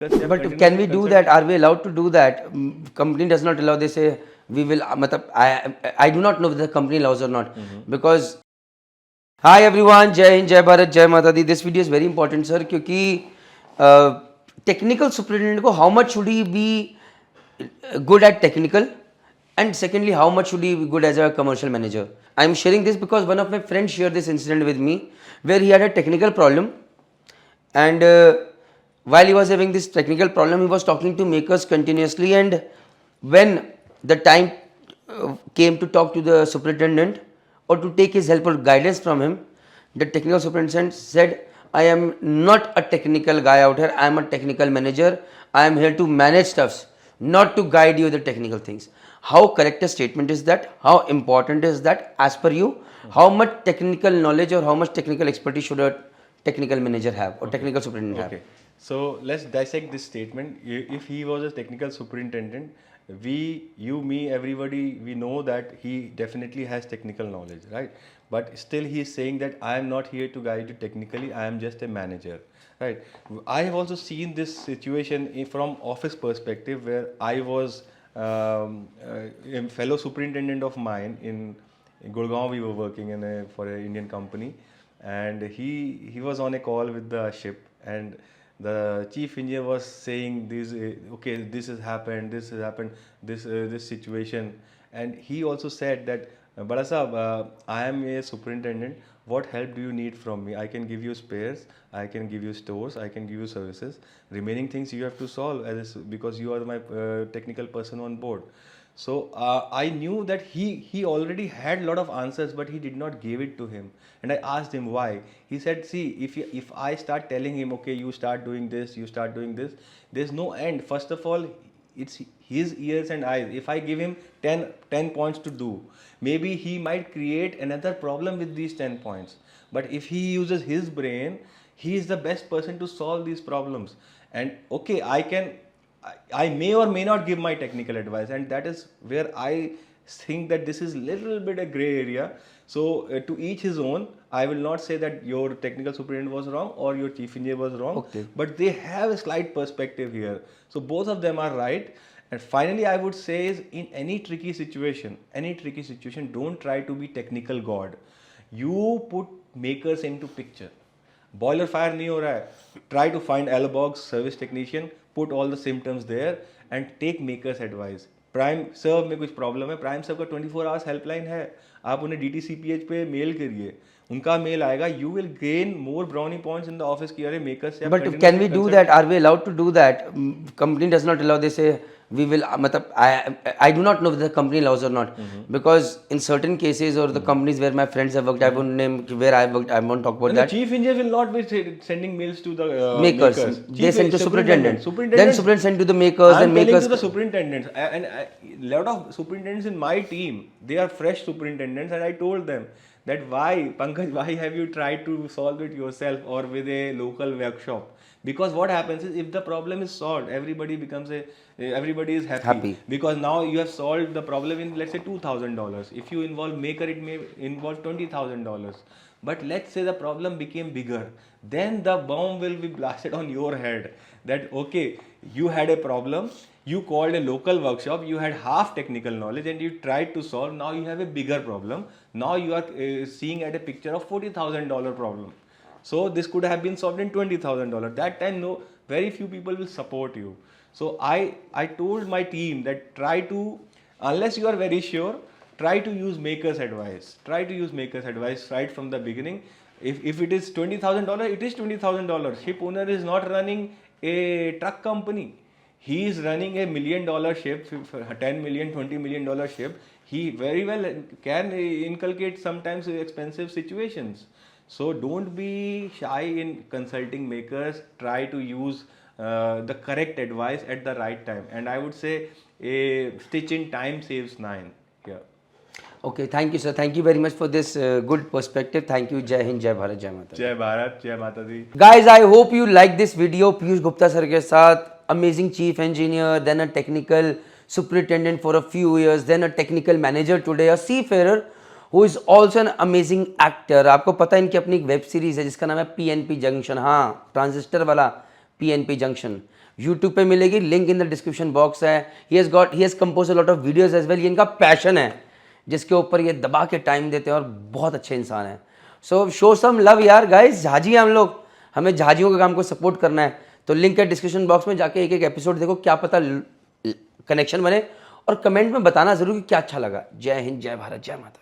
But can we do that? Are we allowed to do that? Company does not allow. They say we will. I do not know whether the company allows or not because. Hi everyone, Jai Hind, Jai Bharat, Jai Mata Di. This video is very important, sir, क्योंकि technical superintendent को how much should he be good at technical, and secondly how much should he be good as a commercial manager. I am sharing this because one of my friends shared this incident with me where he had a technical problem, and while he was having this technical problem he was talking to makers continuously, and when the time came to talk to the superintendent or to take his help or guidance from him, the technical superintendent said, I am not a technical guy out here, I am a technical manager, I am here to manage stuffs, not to guide you the technical things. How correct a statement is that? How important is that as per you? How much technical knowledge or how much technical expertise should a technical manager have or technical superintendent have? So let's dissect this statement. If he was a technical superintendent, you, me, everybody, we know that he definitely has technical knowledge, right? But still he is saying that I am not here to guide you technically, I am just a manager, right? I have also seen this situation from office perspective where I was a fellow superintendent of mine in Gurgaon. We were working for an Indian company, and he was on a call with the ship, and the chief engineer was saying this, okay, this has happened, this situation, and he also said that, Bada Sahab, I am a superintendent. What help do you need from me? I can give you spares, I can give you stores, I can give you services. Remaining things you have to solve because you are my technical person on board. So I knew that he already had a lot of answers, but he did not give it to him. And I asked him why. He said, see, if I start telling him, okay, you start doing this, there's no end. First of all, it's his ears and eyes. If I give him 10 points to do, maybe he might create another problem with these 10 points. But if he uses his brain, he is the best person to solve these problems. And okay, I may or may not give my technical advice, and that is where I think that this is little bit a gray area. So to each his own. I will not say that your technical superintendent was wrong or your chief engineer was wrong, Okay. but they have a slight perspective here. So both of them are right. And finally, I would say is in any tricky situation, don't try to be technical god. You put makers into picture. Boiler fire नहीं हो रहा है. Try to find Albox service technician, put all the symptoms there and take makers advice. Prime serve में कुछ problem है, prime सर्व का 24 hours helpline है, आप उन्हें DTCPH पे मेल करिए, उनका मेल आएगा. You will gain more brownie points in the office की अरे मेकर्स से. But can we do that? Are we allowed to do that? Company does not allow. They say we will. I do not know whether the company allows or not, because in certain cases or the companies where my friends have worked, I won't name where I worked. I won't talk about And that. the chief engineer will not be sending mails to the Makers. They send to superintendent. Then superintendent send to the makers. I'm Then telling makers. to the superintendents, and lot of superintendents in my team, they are fresh superintendents, and I told them that why, Pankaj, why have you tried to solve it yourself or with a local workshop? Because what happens is if the problem is solved, everybody is happy. Because now you have solved the problem in, let's say, $2,000. If you involve maker, it may involve $20,000. But let's say the problem became bigger, then the bomb will be blasted on your head that okay, you had a problem, you called a local workshop, you had half technical knowledge and you tried to solve. Now you have a bigger problem. Now you are seeing at a picture of $40,000 problem. So this could have been solved in $20,000. That time, no, very few people will support you. So I told my team that try to, unless you are very sure, try to use maker's advice. Try to use maker's advice right from the beginning. If it is $20,000, it is $20,000. Ship owner is not running a truck company. He is running a $1 million ship, $10 million, $20 million ship. He very well can inculcate sometimes expensive situations. So don't be shy in consulting makers. Try to use the correct advice at the right time. And I would say a stitch in time saves 9. Yeah. Okay, thank you, sir. Thank you very much for this good perspective. Thank you. Jai Hind, Jai Bharat, Jai Mata. Jai Bharat, Jai Mata Di. Guys, I hope you like this video. Piyush Gupta sir के साथ amazing chief engineer, then a technical superintendent for a few years, then a technical manager today, a seafarer who is also an amazing actor. आपको पता है इनकी अपनी एक web series है जिसका नाम है PNP जंक्शन. हाँ, ट्रांजिस्टर वाला PNP जंक्शन. यूट्यूब पे मिलेगी, link in the description box है. He has compose a lot of videos as well. ये इनका पैशन है जिसके ऊपर ये दबा के टाइम देते हैं और बहुत अच्छे इंसान हैं. सो शो सम लव यार गाइस, झाजी हैं हम लोग, हमें झाजियों के काम को सपोर्ट करना है. तो लिंक है डिस्क्रिप्शन बॉक्स में, जाके एक एक एपिसोड देखो, क्या पता कनेक्शन बने. और कमेंट में बताना ज़रूर कि क्या अच्छा लगा. जय हिंद, जय भारत, जय माता दी.